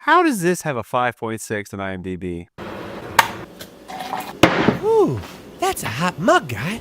How does this have a 5.6 on IMDb? Ooh, that's a hot mug, guy.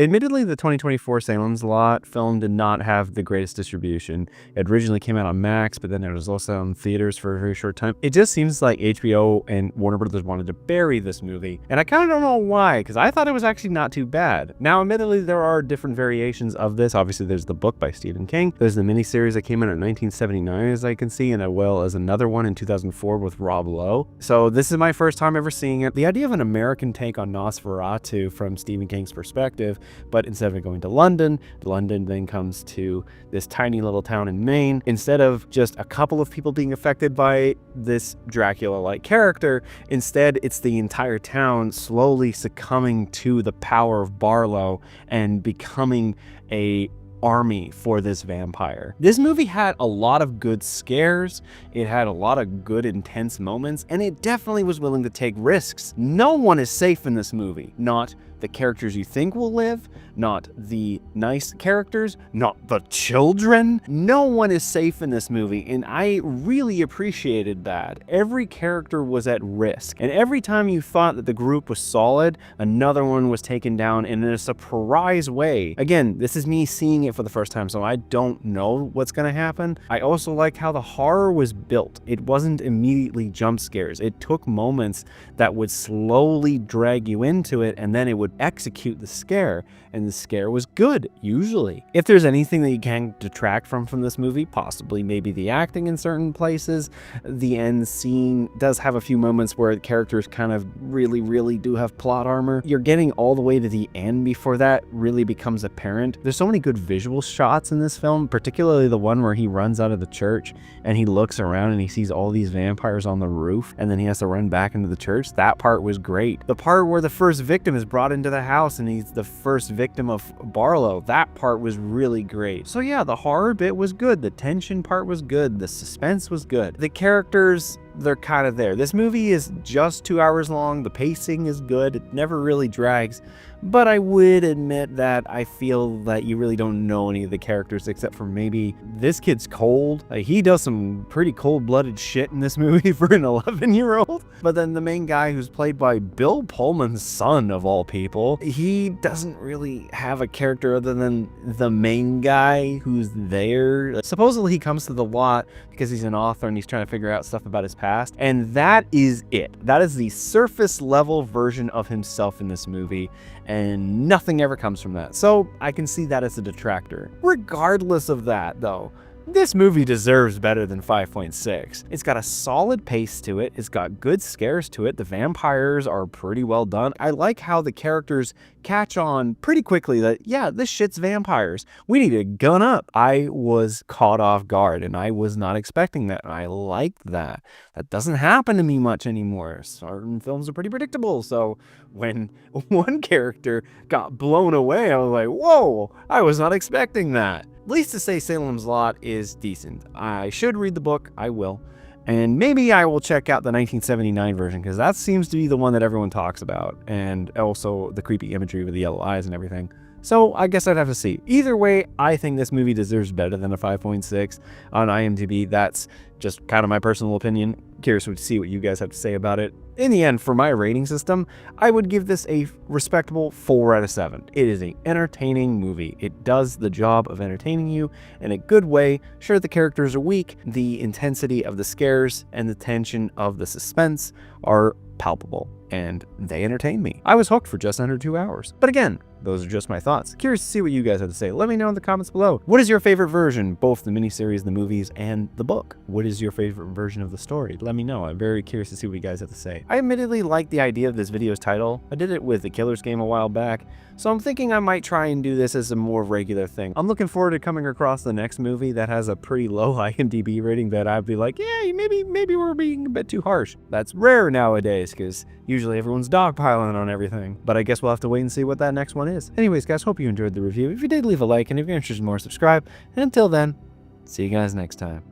Admittedly, the 2024 Salem's Lot film did not have the greatest distribution. It originally came out on Max, but then it was also in theaters for a very short time. It just seems like HBO and Warner Brothers wanted to bury this movie, and I kind of don't know why, because I thought it was actually not too bad. Now, admittedly, there are different variations of this. Obviously, there's the book by Stephen King. There's the miniseries that came out in 1979, as I can see, and as well as another one in 2004 with Rob Lowe. So this is my first time ever seeing it. The idea of an American take on Nosferatu from Stephen King's perspective, but instead of going to London then comes to this tiny little town in Maine. Instead of just a couple of people being affected by this Dracula-like character, instead it's the entire town slowly succumbing to the power of Barlow and becoming a army for this vampire. This movie had a lot of good scares, it had a lot of good intense moments, and it definitely was willing to take risks. No one is safe in this movie. Not the characters you think will live, not the nice characters, not the children. No one is safe in this movie, and I really appreciated that. Every character was at risk, and every time you thought that the group was solid, another one was taken down in a surprise way. Again, this is me seeing it for the first time, so I don't know what's gonna happen. I also like how the horror was built. It wasn't immediately jump scares. It took moments that would slowly drag you into it, and then it would execute the scare, and the scare was good, usually. If there's anything that you can detract from this movie, possibly maybe the acting in certain places. The end scene does have a few moments where the characters kind of really do have plot armor. You're getting all the way to the end before that really becomes apparent. There's so many good visual shots in this film, particularly the one where he runs out of the church and he looks around and he sees all these vampires on the roof, and then he has to run back into the church. That part was great. The part where the first victim is brought into the house and he's the first victim of Barlow, that part was really great. So yeah, the horror bit was good, the tension part was good, the suspense was good. The characters, they're kind of there. This movie is just 2 hours long, the pacing is good, it never really drags, but I would admit that I feel that you really don't know any of the characters except for maybe this kid's cold. He does some pretty cold-blooded shit in this movie for an 11-year-old. But then the main guy, who's played by Bill Pullman's son of all people, he doesn't really have a character other than the main guy who's there. Supposedly he comes to the lot because he's an author and he's trying to figure out stuff about his past, and that is it. That is the surface level version of himself in this movie, and nothing ever comes from that. So I can see that as a detractor. Regardless of that, though, this movie deserves better than 5.6. It's got a solid pace to it. It's got good scares to it. The vampires are pretty well done. I like how the characters catch on pretty quickly that, yeah, this shit's vampires. We need to gun up. I was caught off guard and I was not expecting that. I liked that. That doesn't happen to me much anymore. Certain films are pretty predictable. So when one character got blown away, I was like, whoa, I was not expecting that. At least to say Salem's Lot is decent. I should read the book, I will. And maybe I will check out the 1979 version, because that seems to be the one that everyone talks about. And also the creepy imagery with the yellow eyes and everything. So I guess I'd have to see. Either way, I think this movie deserves better than a 5.6 on IMDb. That's just kind of my personal opinion. Curious to see what you guys have to say about it. In the end, for my rating system, I would give this a respectable 4 out of 7. It is an entertaining movie. It does the job of entertaining you in a good way. Sure, the characters are weak. The intensity of the scares and the tension of the suspense are palpable, and they entertain me. I was hooked for just under 2 hours. But again, those are just my thoughts. Curious to see what you guys have to say. Let me know in the comments below. What is your favorite version? Both the miniseries, the movies, and the book. What is your favorite version of the story? Let me know. I'm very curious to see what you guys have to say. I admittedly like the idea of this video's title. I did it with the Killer's Game a while back, so I'm thinking I might try and do this as a more regular thing. I'm looking forward to coming across the next movie that has a pretty low IMDb rating that I'd be like, yeah, maybe we're being a bit too harsh. That's rare nowadays, because usually everyone's dogpiling on everything. But I guess we'll have to wait and see what that next one is. Anyways, guys, hope you enjoyed the review. If you did, leave a like, and if you're interested in more, subscribe. And until then, see you guys next time.